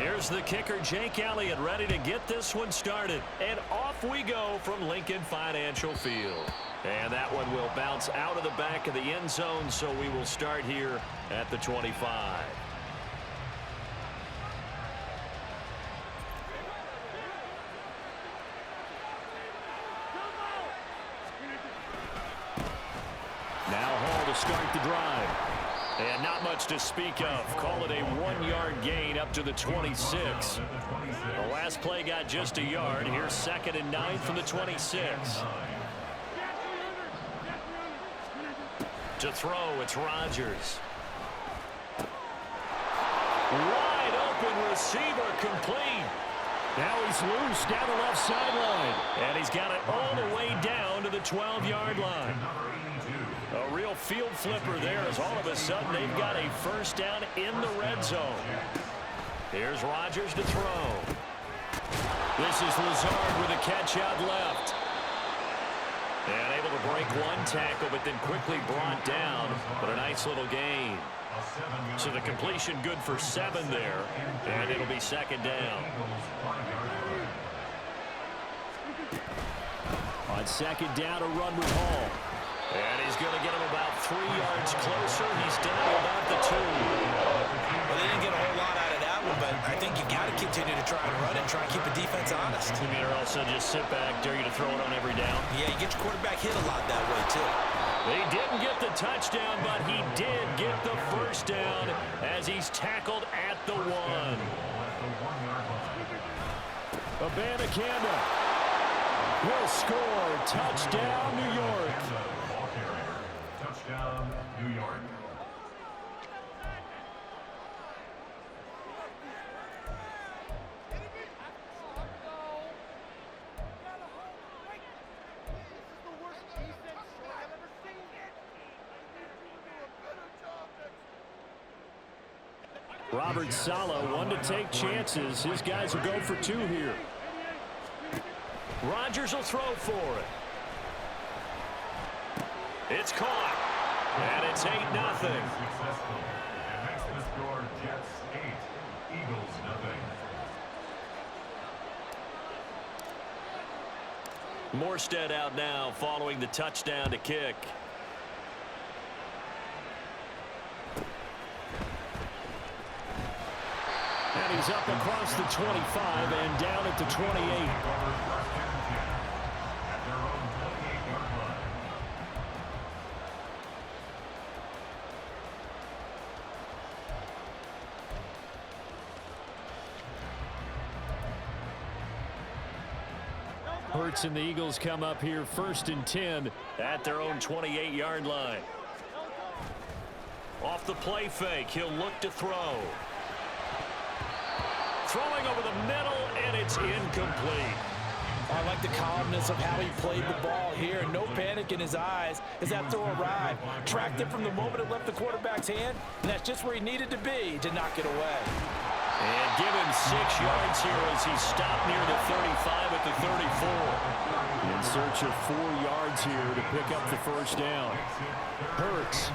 Here's the kicker, Jake Elliott, ready to get this one started. And off we go from Lincoln Financial Field. And that one will bounce out of the back of the end zone, so we will start here at the 25. Now Hall to start the drive. And not much to speak of. Call it a 1-yard gain up to the 26. The last play got just a yard. Here's 2nd and 9 from the 26. To throw, it's Rodgers. Wide open receiver, complete. Now he's loose down the left sideline. And he's got it all the way down to the 12-yard line. A real field flipper there as all of a sudden they've got a first down in the red zone. Here's Rodgers to throw. This is Lazard with a catch out left. And able to break one tackle, but then quickly brought down. But a nice little gain. So the completion good for 7 there. And it'll be 2nd down. On 2nd down, a run with Hall. And he's going to get him about 3 yards closer. He's down about the 2. Well, they didn't get a whole lot out of that one, but I think you got to continue to try and run and try and keep the defense honest. You mean, or also just sit back, dare you to throw it on every down? Yeah, you get your quarterback hit a lot that way, too. He didn't get the touchdown, but he did get the first down as he's tackled at the 1. Abanikanda will score. Touchdown, New York. Touchdown, New York. Robert Saleh, one to take chances. His guys will go for 2 here. Rodgers will throw for it. It's caught. And it's 8-0. Successful. And makes the score Jets 8, Eagles 0. Morstead out now following the touchdown to kick. And he's up across the 25 and down at the 28. Hurts and the Eagles come up here 1st and 10 at their own 28-yard line. Off the play fake, he'll look to throw. Throwing over the middle, and it's incomplete. I like the calmness of how he played the ball here. No panic in his eyes as that throw arrived. Tracked it from the moment it left the quarterback's hand, and that's just where he needed to be to knock it away. And give him 6 yards here as he stopped near the 35 at the 34. In search of 4 yards here to pick up the first down. Hurts.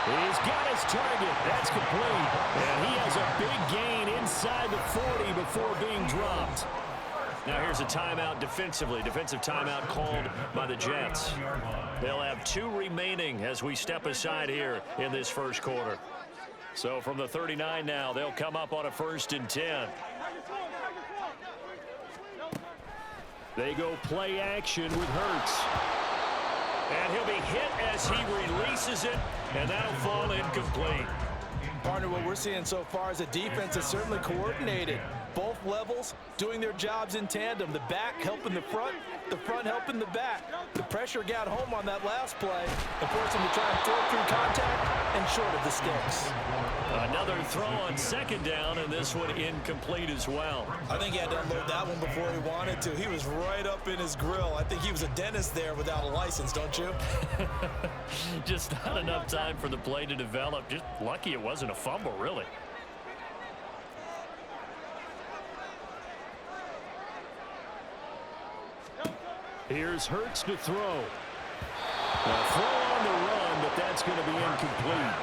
He's got his target. That's complete. And he has a big gain inside the 40 before being dropped. Now here's a timeout defensively. Defensive timeout called by the Jets. They'll have 2 remaining as we step aside here in this first quarter. So from the 39 now, they'll come up on a 1st and 10. They go play action with Hurts. And he'll be hit as he releases it, and that'll fall incomplete. Partner, what we're seeing so far is a defense that's certainly coordinated. Both levels doing their jobs in tandem. The back helping the front helping the back. The pressure got home on that last play and forced him to try and throw through contact and short of the sticks. Another throw on 2nd down, and this one incomplete as well. I think he had to unload that one before he wanted to. He was right up in his grill. I think he was a dentist there without a license, don't you? Just not enough time for the play to develop. Just lucky it wasn't a fumble, really. Here's Hurts to throw. A throw on the run, but that's going to be incomplete.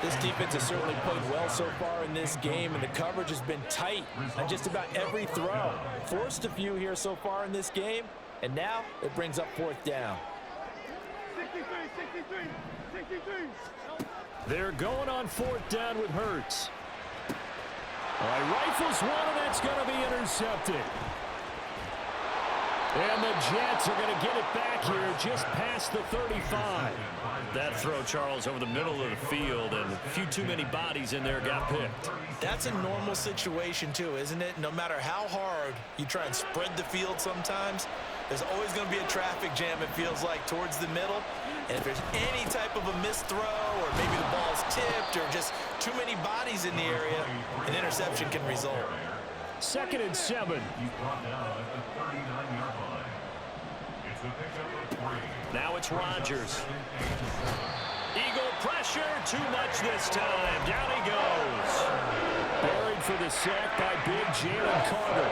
This defense has certainly played well so far in this game, and the coverage has been tight on just about every throw. Forced a few here so far in this game, and now it brings up fourth down. They're going on fourth down with Hurts. All right, rifles one, and that's going to be intercepted. And the Jets are going to get it back here just past the 35. That throw, Charles, over the middle of the field, and a few too many bodies in there got picked. That's a normal situation, too, isn't it? No matter how hard you try and spread the field sometimes, there's always going to be a traffic jam, it feels like, towards the middle. And if there's any type of a missed throw, or maybe the ball's tipped, or just too many bodies in the area, an interception can result. 2nd and 7. He's brought down at the 39-yard line. It's a pickup of 3. Now it's Rodgers. Eagle pressure, too much this time. Down he goes. Buried for the sack by big Jalen Carter.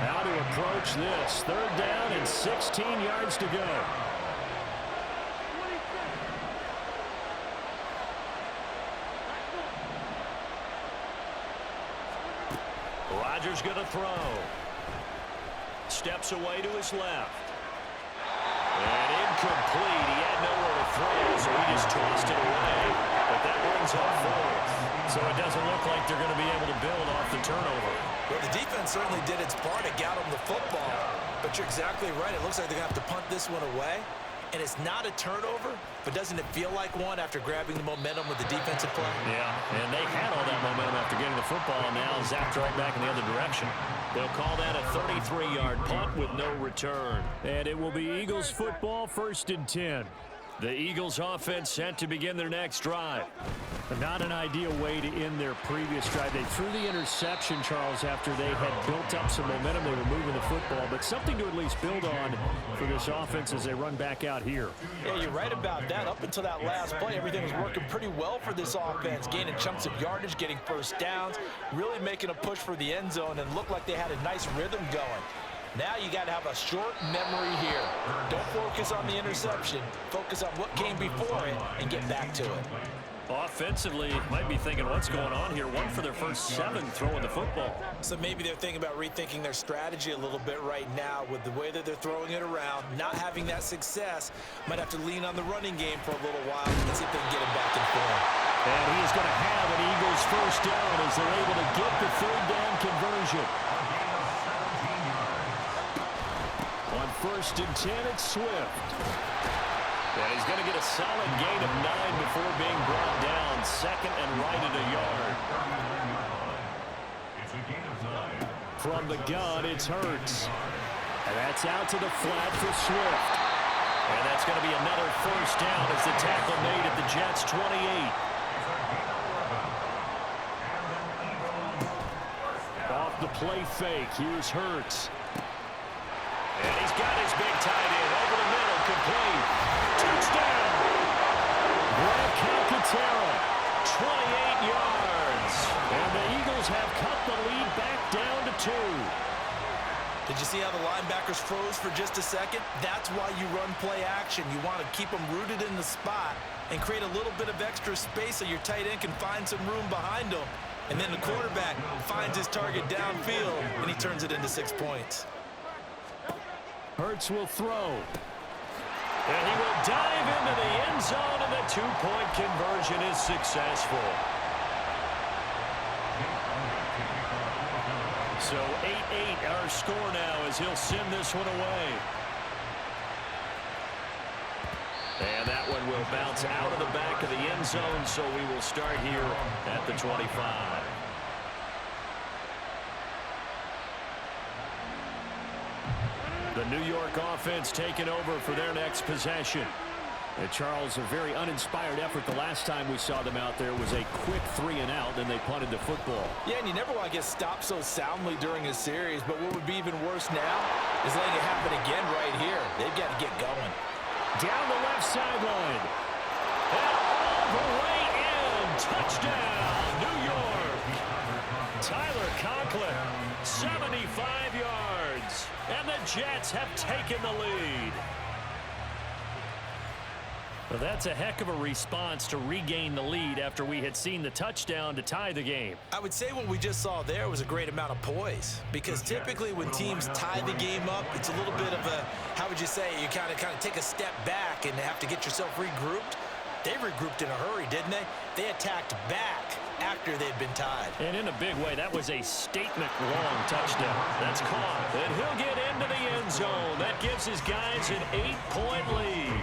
How to approach this. 3rd down and 16 yards to go. Rodgers going to throw. Steps away to his left. And incomplete. He had nowhere to throw, so he just tossed it away. But that brings up 4th. So it doesn't look like they're going to be able to build off the turnover. Well, the defense certainly did its part to get them the football. But you're exactly right. It looks like they're going to have to punt this one away. And it's not a turnover, but doesn't it feel like one after grabbing the momentum with the defensive play? Yeah, and they had all that momentum after getting the football, and now zapped right back in the other direction. They'll call that a 33-yard punt with no return. And it will be Eagles football, 1st and 10. The Eagles offense set to begin their next drive. Not an ideal way to end their previous drive. They threw the interception, Charles, after they had built up some momentum. They were moving the football, but something to at least build on for this offense as they run back out here. Yeah, you're right about that. Up until that last play, everything was working pretty well for this offense, gaining chunks of yardage, getting first downs, really making a push for the end zone, and looked like they had a nice rhythm going. Now you got to have a short memory here. Don't focus on the interception. Focus on what came before it and get back to it. Offensively, might be thinking, what's going on here? 1 for their first 7 throwing the football. So maybe they're thinking about rethinking their strategy a little bit right now with the way that they're throwing it around, not having that success. Might have to lean on the running game for a little while and see if they can get him back in form. And he is going to have an Eagles first down as they're able to get the 3rd down conversion. On 1st and 10, it's Swift. And he's going to get a solid gain of 9 before being brought down. 2nd and right at a yard. It's a gain of 9. From the gun, it's Hurts. And that's out to the flat for Swift. And that's going to be another first down as the tackle made at the Jets' 28. Off the play fake, here's Hurts. And he's got his big tight end over the middle, complete. Touchdown! Greg Calcaterra, 28 yards. And the Eagles have cut the lead back down to 2. Did you see how the linebackers froze for just a second? That's why you run play action. You want to keep them rooted in the spot and create a little bit of extra space so your tight end can find some room behind him. And then the quarterback finds his target downfield, and he turns it into 6 points. Hurts will throw. And he will dive into the end zone, and the 2-point conversion is successful. So 8-8 our score now as he'll send this one away. And that one will bounce out of the back of the end zone, so we will start here at the 25. The New York offense taking over for their next possession. And Charles, a very uninspired effort the last time we saw them out there was a quick 3-and-out, then they punted the football. Yeah, and you never want to get stopped so soundly during a series, but what would be even worse now is letting it happen again right here. They've got to get going. Down the left sideline. And all the way in. Touchdown, New York. Tyler Conklin, 75 yards. And the Jets have taken the lead. Well, that's a heck of a response to regain the lead after we had seen the touchdown to tie the game. I would say what we just saw there was a great amount of poise, because typically when teams tie the game up, it's a little bit of a, how would you say, you kind of take a step back and have to get yourself regrouped. They regrouped in a hurry, didn't they? They attacked back after they'd been tied. And in a big way, that was a statement long touchdown. That's caught, and he'll get into the end zone. That gives his guys an 8-point lead.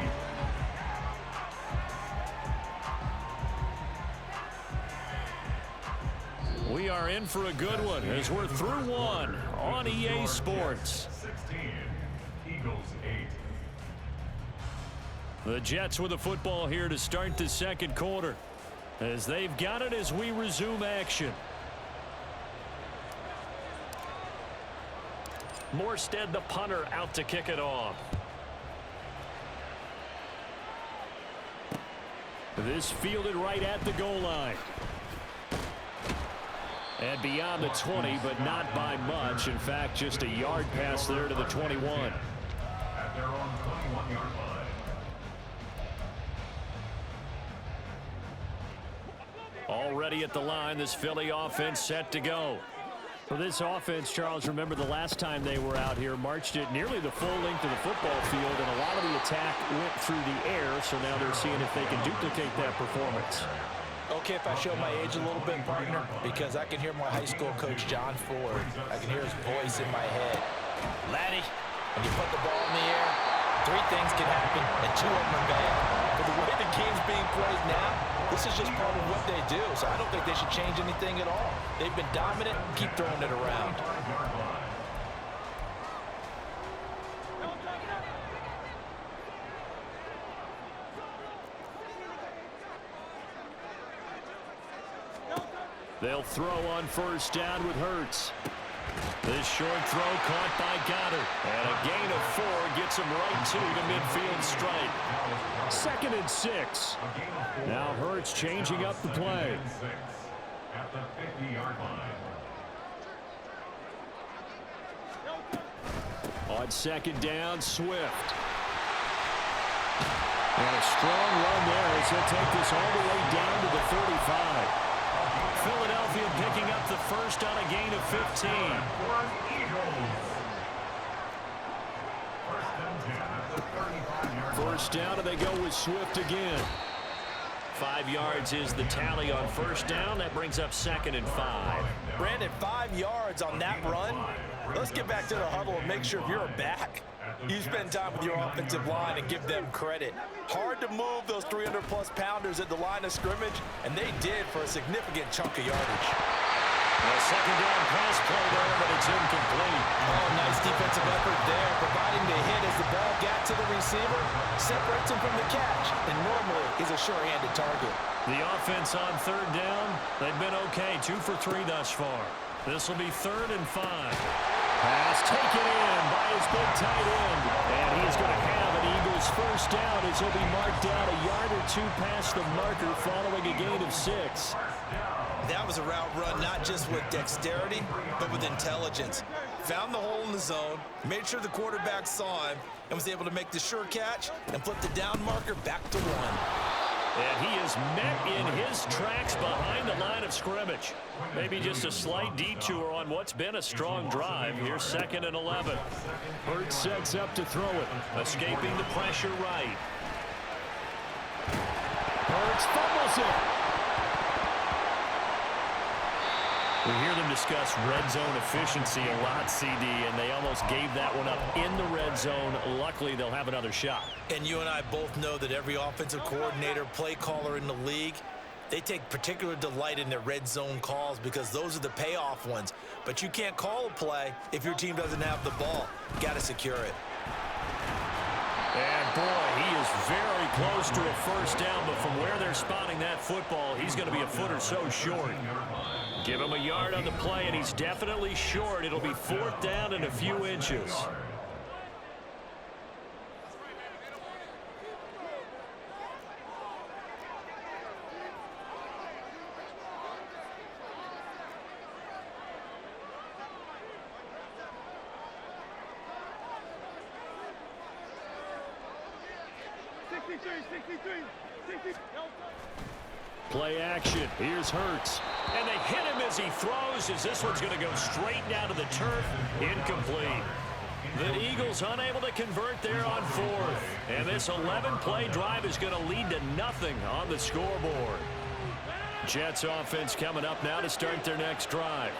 We are in for a good one as we're through one on EA Sports. 16, Eagles 8. The Jets with the football here to start the second quarter, as they've got it as we resume action. Morstead, the punter, out to kick it off. This fielded right at the goal line. And beyond the 20, but not by much. In fact, just a yard pass there to the 21. At their own 21-yard line. Already at the line, this Philly offense set to go. For this offense, Charles, remember the last time they were out here, marched it nearly the full length of the football field, and a lot of the attack went through the air, so now they're seeing if they can duplicate that performance. Okay, if I show my age a little bit, partner, because I can hear my high school coach, John Ford. I can hear his voice in my head. Laddie, when you put the ball in the air, 3 things can happen, and 2 of them are bad. But the way the game's being played now, this is just part of what they do, so I don't think they should change anything at all. They've been dominant. Keep throwing it around. They'll throw on first down with Hurts. This short throw caught by Goddard. And a gain of 4 gets him right to the midfield stripe. 2nd and 6. Now Hurts changing up the play. At the 50-yard line. On 2nd down, Swift. And a strong run there as he'll take this all the way down to the 35. Philadelphia picking up the first on a gain of 15. First down, and they go with Swift again. 5 yards is the tally on first down. That brings up 2nd and 5. Brandon, 5 yards on that run. Let's get back to the huddle and make sure if you're a back, you spend time with your offensive line and give them credit. Hard to move those 300-plus pounders at the line of scrimmage, and they did for a significant chunk of yardage. A 2nd down pass play there, but it's incomplete. Oh, nice defensive effort there, providing the hit as the ball got to the receiver, separates him from the catch, and normally is a sure-handed target. The offense on 3rd down, they've been okay, 2 for 3 thus far. This will be 3rd and 5. Pass taken in by his big tight end. And he's going to have an Eagles first down as he'll be marked down a yard or 2 past the marker following a gain of 6. That was a route run not just with dexterity, but with intelligence. Found the hole in the zone, made sure the quarterback saw him, and was able to make the sure catch and flip the down marker back to 1. And he is met in his tracks behind the line of scrimmage. Maybe just a slight detour on what's been a strong drive. Here's 2nd and 11. Hurts sets up to throw it. Escaping the pressure right. Hurts fumbles it. We hear them discuss red zone efficiency a lot, CD, and they almost gave that one up in the red zone. Luckily, they'll have another shot. And you and I both know that every offensive coordinator, play caller in the league, they take particular delight in their red zone calls because those are the payoff ones. But you can't call a play if your team doesn't have the ball. Got to secure it. And boy, he is very close to a first down, but from where they're spotting that football, he's going to be a foot or so short. Give him a yard on the play, and he's definitely short. It'll be 4th down and a few inches. Play action. Here's Hurts. And they hit him as he throws, as this one's going to go straight down to the turf. Incomplete. The Eagles unable to convert there on fourth. And this 11-play drive is going to lead to nothing on the scoreboard. Jets offense coming up now to start their next drive.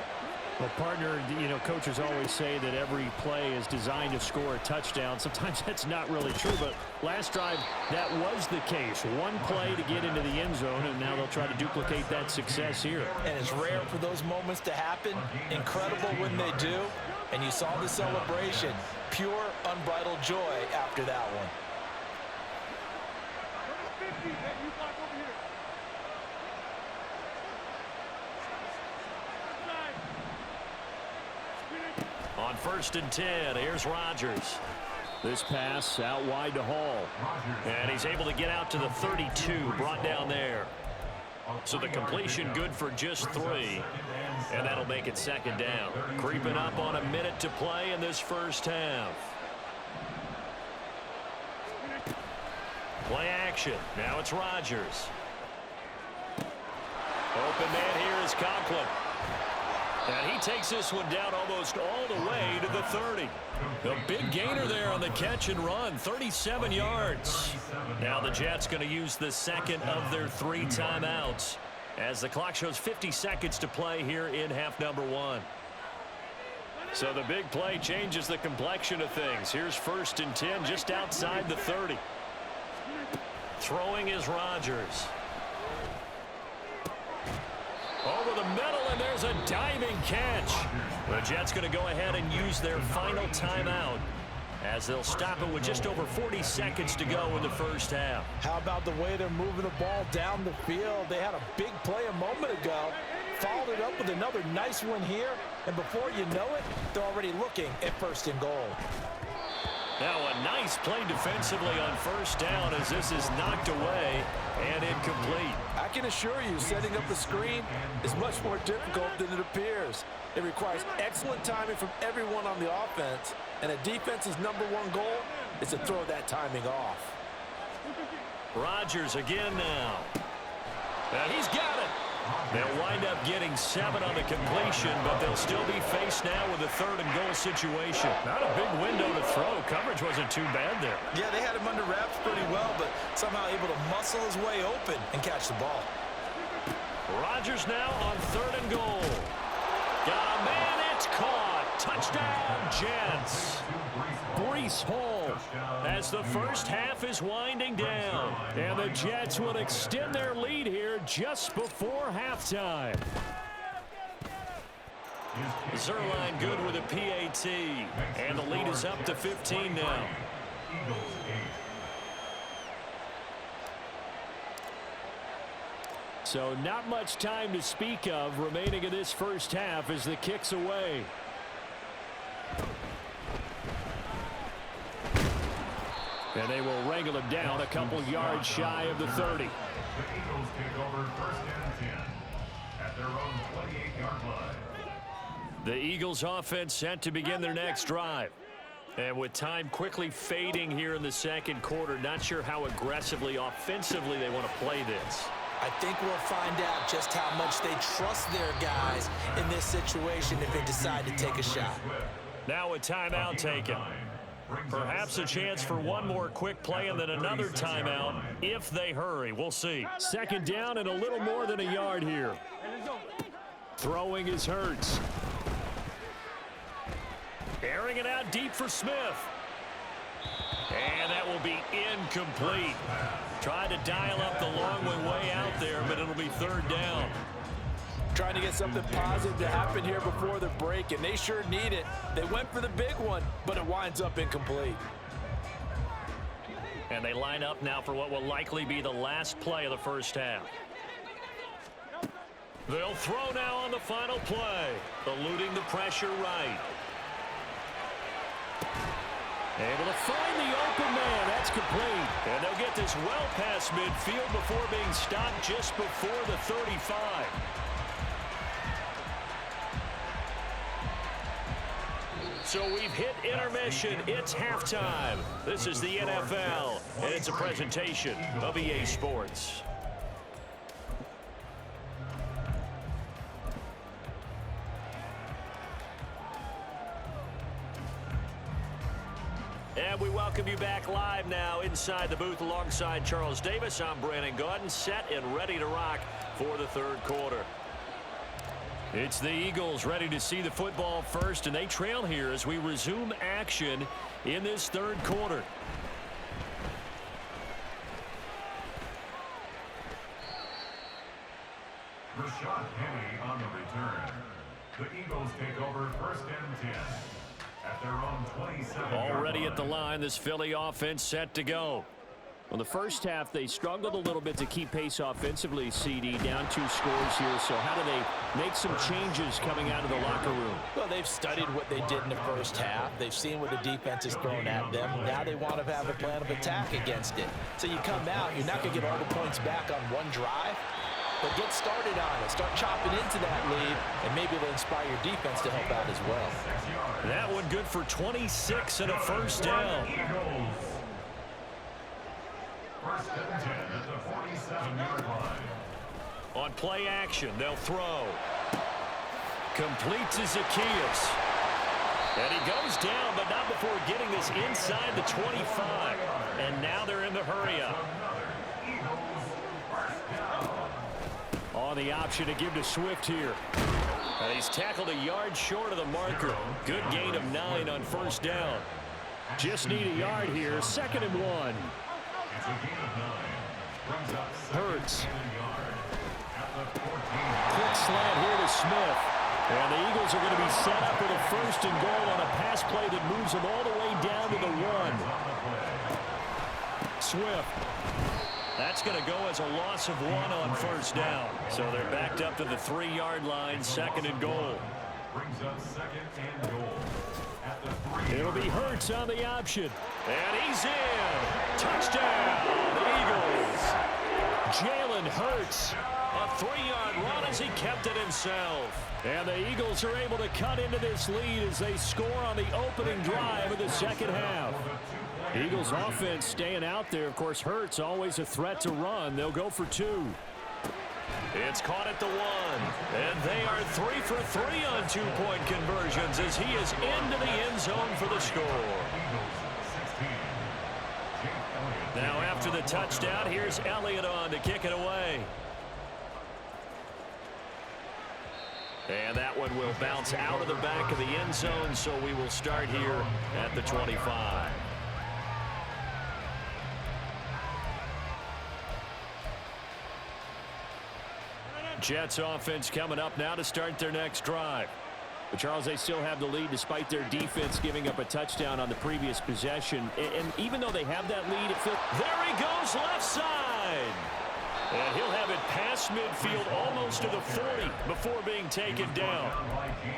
Well, partner, coaches always say that every play is designed to score a touchdown. Sometimes that's not really true, but last drive, that was the case. One play to get into the end zone, and now they'll try to duplicate that success here. And it's rare for those moments to happen. Incredible when they do. And you saw the celebration. Pure, unbridled joy after that one. On 1st and 10, here's Rodgers. This pass out wide to Hall. And he's able to get out to the 32, brought down there. So the completion good for just 3. And that'll make it 2nd down. Creeping up on a minute to play in this first half. Play action. Now it's Rodgers. Open man here is Conklin. And he takes this one down almost all the way to the 30. A big gainer there on the catch and run, 37 yards. Now the Jets going to use the second of their 3 timeouts as the clock shows 50 seconds to play here in half number 1. So the big play changes the complexion of things. Here's 1st and 10 just outside the 30. Throwing is Rodgers. Over the middle, and there's a diving catch. The Jets going to go ahead and use their final timeout as they'll stop it with just over 40 seconds to go in the first half. How about the way they're moving the ball down the field? They had a big play a moment ago, followed it up with another nice one here, and before you know it, they're already looking at 1st and goal. Now a nice play defensively on 1st down as this is knocked away and incomplete. I can assure you, setting up the screen is much more difficult than it appears. It requires excellent timing from everyone on the offense, and a defense's #1 goal is to throw that timing off. Rodgers again now. And he's got it. They'll wind up getting 7 on the completion, but they'll still be faced now with a 3rd and goal situation. Not a big window to throw. Coverage wasn't too bad there. Yeah, they had him under wraps pretty well, but somehow able to muscle his way open and catch the ball. Rodgers now on 3rd and goal. Got a man, it's caught. Touchdown, Jets. Breece Hall as the first half is winding down. And the Jets will extend their lead here just before halftime. Zerline good with a PAT. And the lead is up to 15 now. So not much time to speak of remaining in this first half as the kick's away. And they will wrangle him down a couple yards shy of the 30. The Eagles take over 1st and 10 at their own 28-yard line. The Eagles offense set to begin their next drive. And with time quickly fading here in the 2nd quarter, not sure how aggressively, offensively they want to play this. I think we'll find out just how much they trust their guys in this situation if they decide to take a shot. Now a timeout taken. Perhaps a chance for one more quick play and then another timeout if they hurry. We'll see. 2nd down and a little more than a yard here. Throwing is Hurts. Airing it out deep for Smith. And that will be incomplete. Tried to dial up the long one way out there, but it'll be 3rd down. Trying to get something positive to happen here before the break, and they sure need it. They went for the big one, but it winds up incomplete. And they line up now for what will likely be the last play of the first half. They'll throw now on the final play, eluding the pressure right. Able to find the open man. That's complete. And they'll get this well past midfield before being stopped just before the 35. So we've hit intermission. It's halftime. This is the NFL, and it's a presentation of EA Sports. And we welcome you back live now inside the booth alongside Charles Davis. I'm Brandon Gaudin, set and ready to rock for the third quarter. It's the Eagles ready to see the football first, and they trail here as we resume action in this third quarter. Rashad Penny on the return. The Eagles take over first and 10 at their own 27. Already at the line, this Philly offense set to go. Well, the first half, they struggled a little bit to keep pace offensively, CD, down 2 scores here. So how do they make some changes coming out of the locker room? Well, they've studied what they did in the first half. They've seen what the defense has thrown at them. Now they want to have a plan of attack against it. So you come out, you're not going to get all the points back on one drive, but get started on it. Start chopping into that lead, and maybe it'll inspire your defense to help out as well. That one good for 26 and a first down. First and 10 at the 47-yard line. On play action, they'll throw. Completes to Zacchaeus. And he goes down, but not before getting this inside the 25. And now they're in the hurry-up. On the option to give to Swift here. And he's tackled a yard short of the marker. Good gain of 9 on first down. Just need a yard here. 2nd and 1. It's a gain of 9. Brings up Hurts. yard at the 14. Quick slant here to Smith. And the Eagles are going to be set up with a 1st and goal on a pass play that moves them all the way down to the 1. Swift. That's going to go as a loss of 1 on first down. So they're backed up to the 3-yard line, 2nd and goal. Brings up 2nd and goal at the 3. It'll be Hurts on the option. And he's in. Touchdown, Eagles. Jalen Hurts. A 3-yard run as he kept it himself. And the Eagles are able to cut into this lead as they score on the opening drive of the second half. Eagles offense staying out there. Of course, Hurts always a threat to run. They'll go for 2. It's caught at the 1. And they are 3 for 3 on 2-point conversions as he is into the end zone for the score. Now after the touchdown, here's Elliott on to kick it away. And that one will bounce out of the back of the end zone, so we will start here at the 25. Jets offense coming up now to start their next drive. But Charles, they still have the lead despite their defense giving up a touchdown on the previous possession. And even though they have that lead, it feels... There he goes left side. And he'll have it past midfield almost to the 40 before being taken down.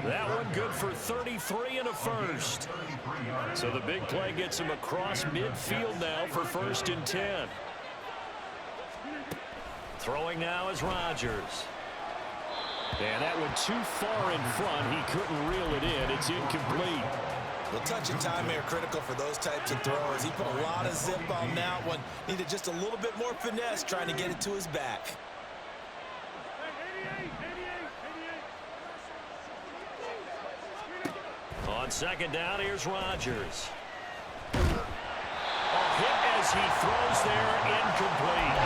That one good for 33 and a first. So the big play gets him across midfield now for 1st and 10. Throwing now is Rodgers. And that one too far in front. He couldn't reel it in. It's incomplete. Well, touch and timing are critical for those types of throws. He put a lot of zip on that one. Needed just a little bit more finesse trying to get it to his back. On 2nd down, here's Rodgers. A hit as he throws there, incomplete.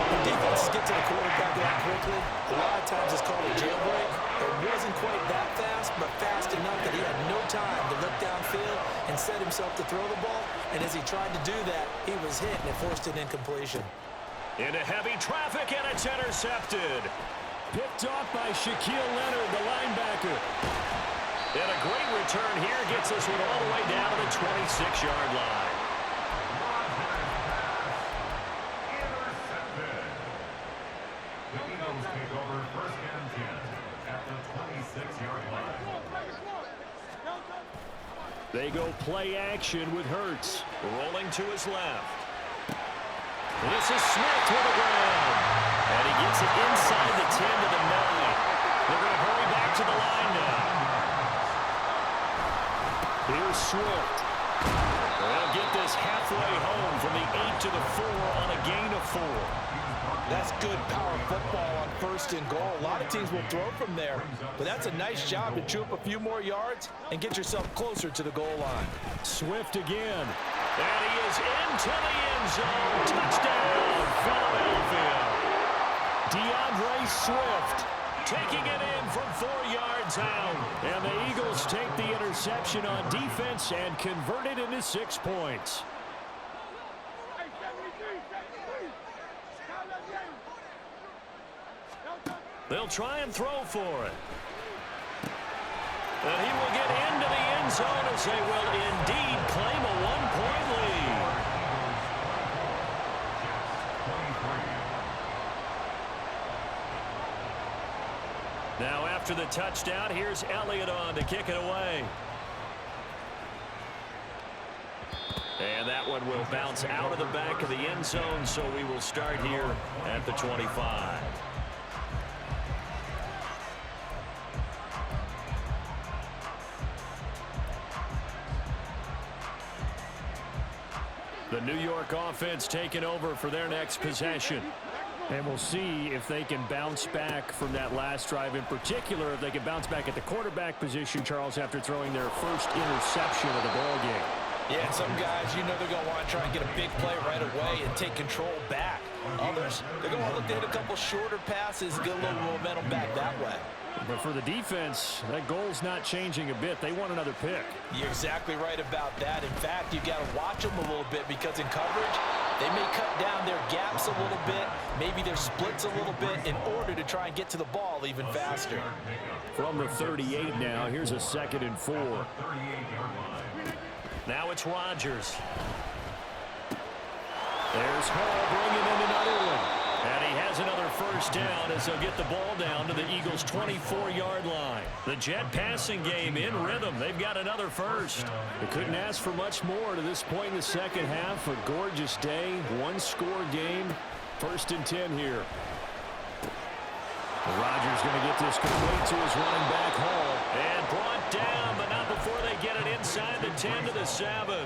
When defenses get to the quarterback that quickly, a lot of times it's called a jailbreak. It wasn't quite that fast, but fast enough that he had no time to look downfield and set himself to throw the ball. And as he tried to do that, he was hit and it forced an incompletion. Into heavy traffic, and it's intercepted. Picked off by Shaquille Leonard, the linebacker. And a great return here gets this one all the way down to the 26-yard line. The Eagles take over 1st and 10 at the 26-yard line. They go play action with Hurts. Rolling to his left. This is Smith to the ground. And he gets it inside the 10 to the 9. They're going to hurry back to the line now. Here's Swift. They'll get this halfway home from the 8 to the 4 on a gain of 4. That's good power football on 1st and goal. A lot of teams will throw from there, but that's a nice job to chew up a few more yards and get yourself closer to the goal line. Swift again. And he is into the end zone. Touchdown, Philadelphia. DeAndre Swift taking it in from 4 yards out. And the Eagles take the interception on defense and convert it into 6 points. They'll try and throw for it. And he will get into the end zone as they will indeed claim a 1-point lead. Now after the touchdown, here's Elliott on to kick it away. And that one will bounce out of the back of the end zone, so we will start here at the 25. The New York offense taking over for their next possession. And we'll see if they can bounce back from that last drive. In particular, if they can bounce back at the quarterback position, Charles, after throwing their first interception of the ball game. Yeah, and some guys, you know they're going to want to try and get a big play right away and take control back. Others, they're going to look to hit a couple shorter passes and get a little momentum back that way. But for the defense, that goal's not changing a bit. They want another pick. You're exactly right about that. In fact, you've got to watch them a little bit because in coverage, they may cut down their gaps a little bit, maybe their splits a little bit in order to try and get to the ball even faster. From the 38 now, here's a 2nd and 4. Now it's Rodgers. There's Hall bringing in another one. And he has another first down as they'll get the ball down to the Eagles' 24-yard line. The Jet passing game in rhythm. They've got another first. They couldn't ask for much more to this point in the second half. A gorgeous day, one-score game. 1st and 10 here. Rodgers going to get this complete to his running back Hall. And brought down, but not before they get it inside the 10 to the 7.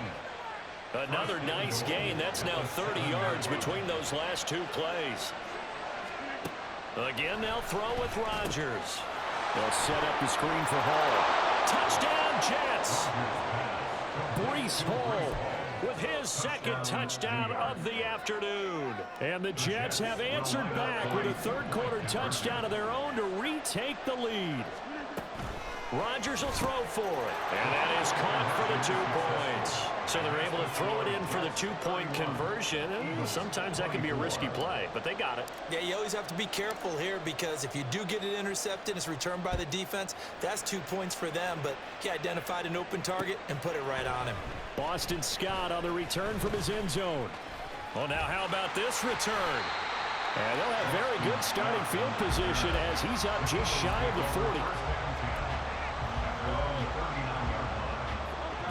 Another nice gain. That's now 30 yards between those last 2 plays. Again, they'll throw with Rodgers. They'll set up the screen for Hall. Touchdown, Jets! Breece Hall with his 2nd touchdown of the afternoon. And the Jets have answered back with a 3rd-quarter touchdown of their own to retake the lead. Rodgers will throw for it. And that is caught for the 2 points. So they're able to throw it in for the 2-point conversion. And sometimes that can be a risky play, but they got it. Yeah, you always have to be careful here because if you do get it intercepted, it's returned by the defense. That's 2 points for them, but he identified an open target and put it right on him. Boston Scott on the return from his end zone. Well, now how about this return? And they'll have very good starting field position as he's up just shy of the 40.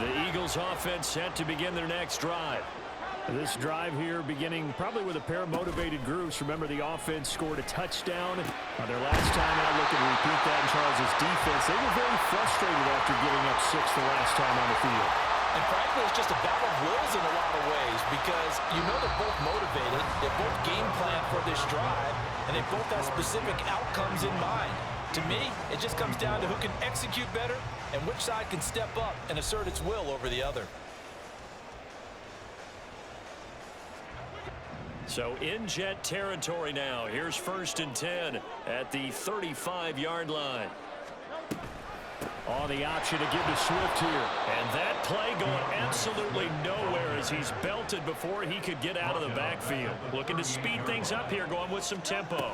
The Eagles offense set to begin their next drive. This drive here beginning probably with a pair of motivated groups. Remember, the offense scored a touchdown. Their last time out, looking to repeat that in Charles' defense. They were very frustrated after giving up 6 the last time on the field. And frankly, it's just a battle of wills in a lot of ways because you know they're both motivated, they're both game planned for this drive, and they both have specific outcomes in mind. To me, it just comes down to who can execute better and which side can step up and assert its will over the other. So in Jet territory now. Here's 1st and 10 at the 35-yard line. On the option to give to Swift here. And that play going absolutely nowhere as he's belted before he could get out of the backfield. Looking to speed things up here, going with some tempo.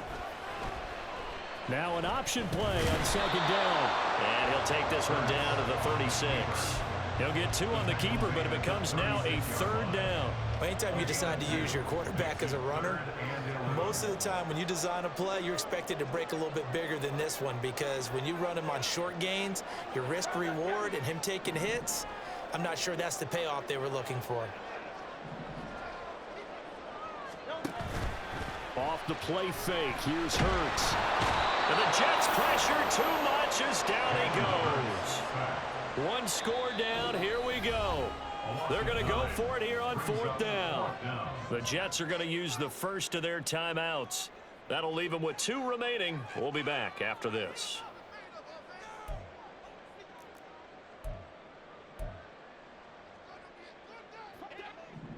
Now an option play on 2nd down. And he'll take this one down to the 36. He'll get 2 on the keeper, but it becomes now a 3rd down. Anytime you decide to use your quarterback as a runner, most of the time when you design a play, you're expected to break a little bit bigger than this one because when you run him on short gains, your risk reward and him taking hits, I'm not sure that's the payoff they were looking for. Off the play fake, here's Hurts. And the Jets pressure too much as down he goes. One score down. Here we go. They're going to go for it here on 4th down. The Jets are going to use the first of their timeouts. That'll leave them with 2 remaining. We'll be back after this.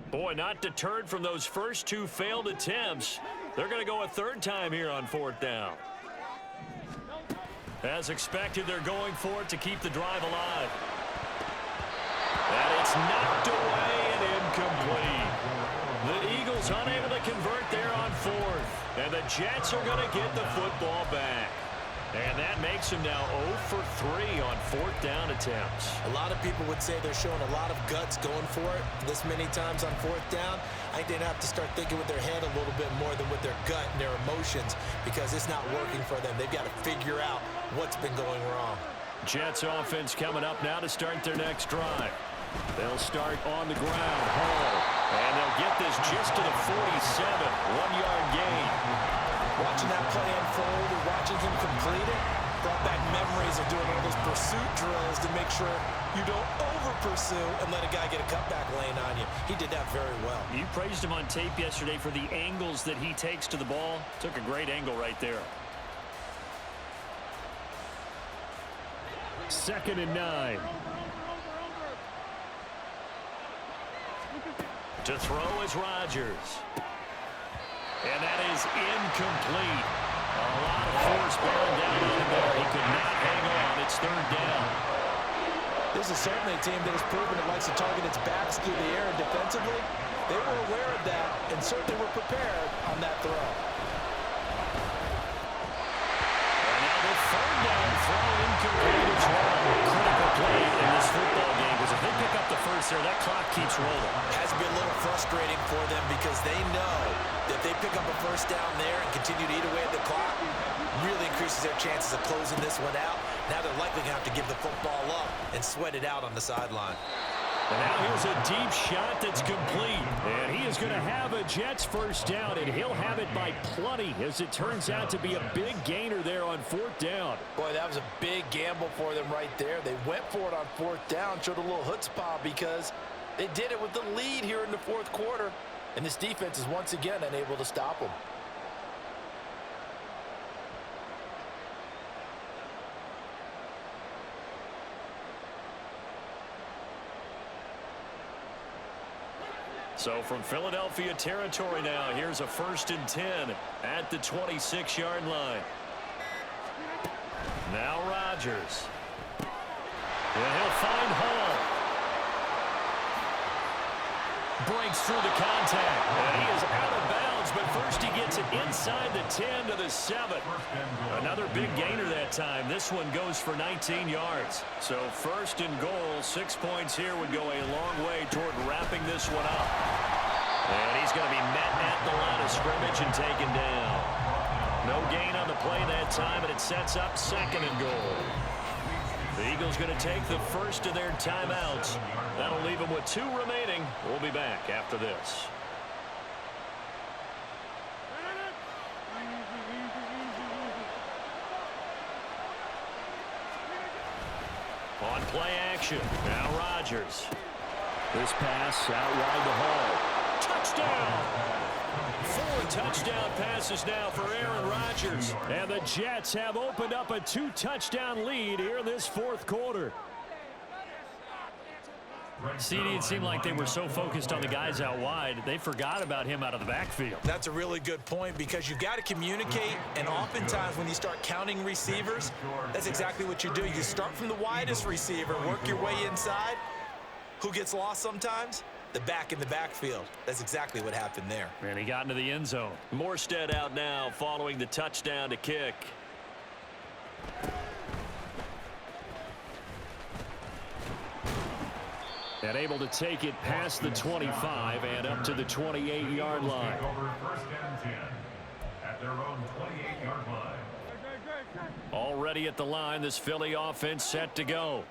Boy, not deterred from those first 2 failed attempts. They're going to go a 3rd time here on 4th down. As expected, they're going for it to keep the drive alive. And it's knocked away and incomplete. The Eagles unable to convert there on 4th. And the Jets are going to get the football back. And that makes them now 0 for 3 on 4th down attempts. A lot of people would say they're showing a lot of guts going for it this many times on 4th down. I think they'd have to start thinking with their head a little bit more than with their gut and their emotions, because it's not working for them. They've got to figure out what's been going wrong. Jets offense coming up now to start their next drive. They'll start on the ground. Hall. And they'll get this just to the 47. 1-yard gain. Watching that play unfold and watching him complete it brought back memories of doing all those pursuit drills to make sure you don't over-pursue and let a guy get a cutback lane on you. He did that very well. You praised him on tape yesterday for the angles that he takes to the ball. Took a great angle right there. 2nd and 9. To throw is Rodgers. And that is incomplete. A lot of force bearing down on him there. He could not hang on. It's 3rd down. This is certainly a team that has proven it likes to target its backs through the air and defensively. They were aware of that and certainly were prepared on that throw. And now the 3rd down throw incomplete as well. Critical play in this football game, because if they pick up the first there, that clock keeps rolling. Has been a little frustrating for them because they know that if they pick up a first down there and continue to eat away at the clock, really increases their chances of closing this one out. Now they're likely going to have to give the football up and sweat it out on the sideline. And now here's a deep shot that's complete. And he is going to have a Jets first down, and he'll have it by plenty, as it turns out to be a big gainer there on 4th down. Boy, that was a big gamble for them right there. They went for it on 4th down, showed a little chutzpah because they did it with the lead here in the 4th quarter. And this defense is once again unable to stop them. So from Philadelphia territory now, here's a 1st and 10 at the 26-yard line. Now Rodgers. And he'll find Hall. Breaks through the contact. And he is out of bounds, but first he gets it inside the 10 to the 7. Another big gainer that time. This one goes for 19 yards. So 1st and goal, 6 points here would go a long way toward wrapping this one up. And he's going to be met at the line of scrimmage and taken down. No gain on the play that time, and it sets up 2nd and goal. The Eagles going to take the first of their timeouts. That'll leave them with 2 remaining. We'll be back after this. On play action, now Rodgers. This pass out wide to Hall. Touchdown! 4 touchdown passes now for Aaron Rodgers. And the Jets have opened up a 2-touchdown lead here in this 4th quarter. CD, it seemed like they were so focused on the guys out wide, they forgot about him out of the backfield. That's a really good point, because you've got to communicate, and oftentimes when you start counting receivers, that's exactly what you do. You start from the widest receiver, work your way inside. Who gets lost sometimes? The back in the backfield. That's exactly what happened there. And he got into the end zone. Morstead out now following the touchdown to kick. And able to take it past the 25 and up to the 28-yard line. Over 1st and 10 at their own 28-yard line. Already at the line, this Philly offense set to go.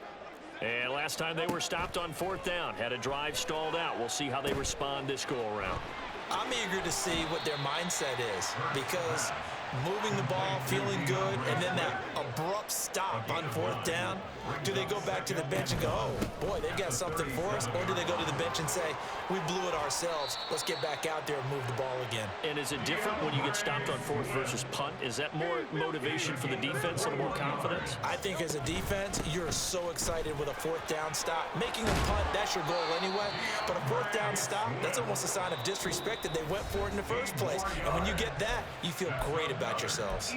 And last time they were stopped on 4th down, had a drive stalled out. We'll see how they respond this go-around. I'm eager to see what their mindset is, because moving the ball, feeling good, and then that abrupt stop on fourth down? Do they go back to the bench and go, oh, boy, they've got something for us? Or do they go to the bench and say, we blew it ourselves. Let's get back out there and move the ball again. And is it different when you get stopped on fourth versus punt? Is that more motivation for the defense and more confidence? I think as a defense, you're so excited with a fourth down stop. Making a punt, that's your goal anyway. But a fourth down stop, that's almost a sign of disrespect that they went for it in the first place. And when you get that, you feel great about yourselves.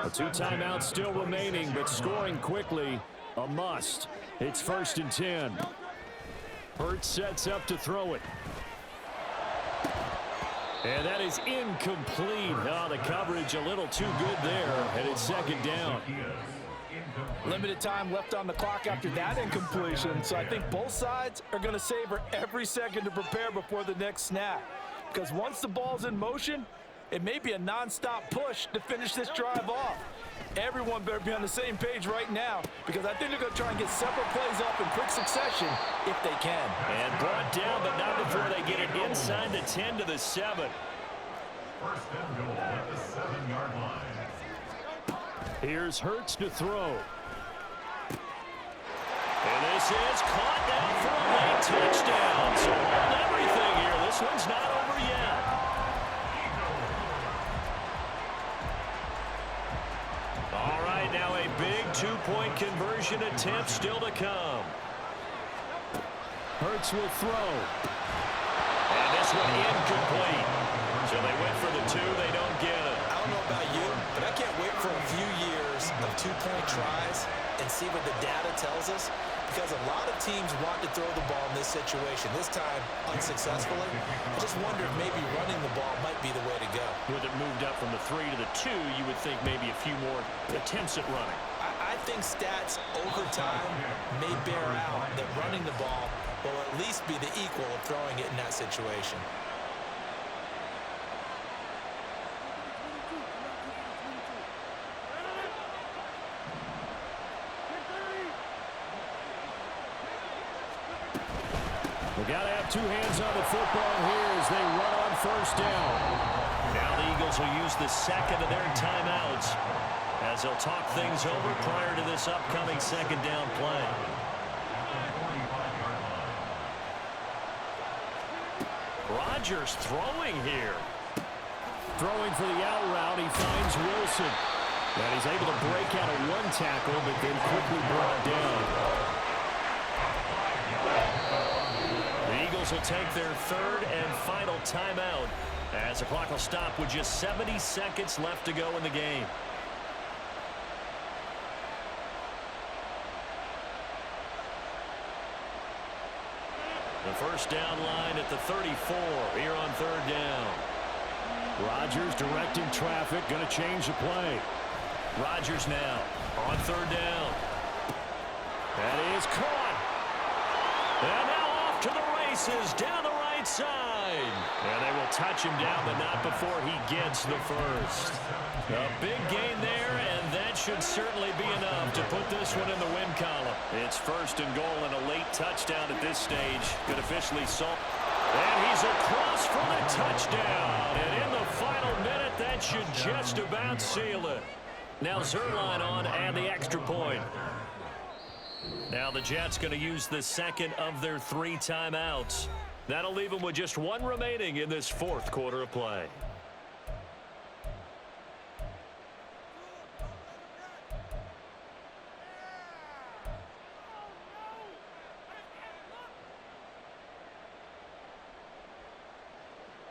A 2 timeouts still remaining, but scoring quickly, a must. It's 1st and 10. Hurts sets up to throw it. And that is incomplete. Oh, the coverage a little too good there, and it's 2nd down. Limited time left on the clock after that incompletion, so I think both sides are going to savor every second to prepare before the next snap. Because once the ball's in motion, it may be a non-stop push to finish this drive off. Everyone better be on the same page right now, because I think they're going to try and get several plays up in quick succession if they can. And brought down, but not before they get it inside the 10 to the 7. 1st and goal at the 7-yard line. Here's Hurts to throw. And this is caught down for a late touchdown. So hold everything here. This one's not over yet. All right, now a big 2-point conversion attempt still to come. Hurts will throw. And this one incomplete. So they went for the 2. They don't get it. I don't know about you, but I can't wait for a few years of 2-point tries and see what the data tells us, because a lot of teams want to throw the ball in this situation, this time unsuccessfully. I just wonder if maybe running the ball might be the way to go. With it moved up from the 3 to the 2, you would think maybe a few more attempts at running. I think stats over time may bear out that running the ball will at least be the equal of throwing it in that situation. We've got to have 2 hands on the football here as they run on 1st down. Now the Eagles will use the 2nd of their timeouts as they'll talk things over prior to this upcoming 2nd down play. Rodgers throwing here. Throwing for the out route, he finds Wilson. And he's able to break out of 1 tackle, but then quickly brought down. Will take their 3rd and final timeout as the clock will stop with just 70 seconds left to go in the game. The 1st down line at the 34 here on 3rd down. Rodgers directing traffic, going to change the play. Rodgers now on 3rd down. That is caught. And now off to the races down the right side. And they will touch him down, but not before he gets the 1st. A big gain there, and that should certainly be enough to put this one in the win column. It's 1st and goal and a late touchdown at this stage. Could officially solve. And he's across for the touchdown. And in the final minute, that should just about seal it. Now Zerline on and the extra point. Now the Jets going to use the 2nd of their 3 timeouts. That'll leave them with just 1 remaining in this 4th quarter of play.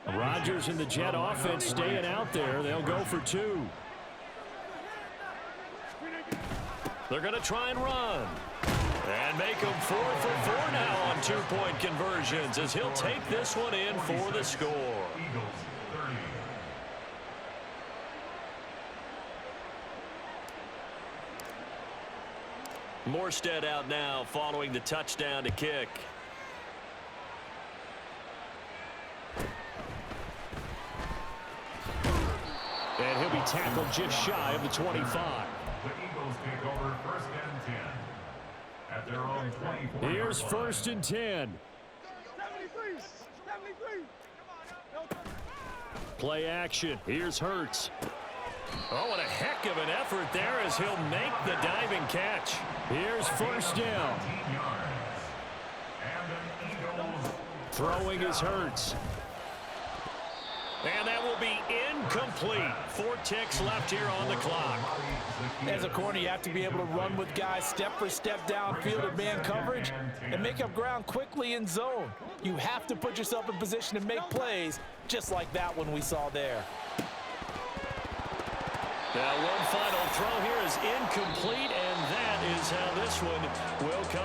Rodgers and the Jet offense staying out there. They'll go for 2. They're going to try and run. And make him 4 for 4 now on 2-point conversions as he'll take this one in for the score. Morstead out now following the touchdown to kick. And he'll be tackled just shy of the 25. The Eagles take over 1st and 10 at their own 24. Here's 1st and 10. Play action. Here's Hurts. Oh, what a heck of an effort there as he'll make the diving catch. Here's first down. Throwing is Hurts. And that will be incomplete. 4 ticks left here on the clock. As a corner, you have to be able to run with guys step for step downfield in man coverage and make up ground quickly in zone. You have to put yourself in position to make plays, just like that one we saw there. Now one final throw here is incomplete, and that is how this one will come.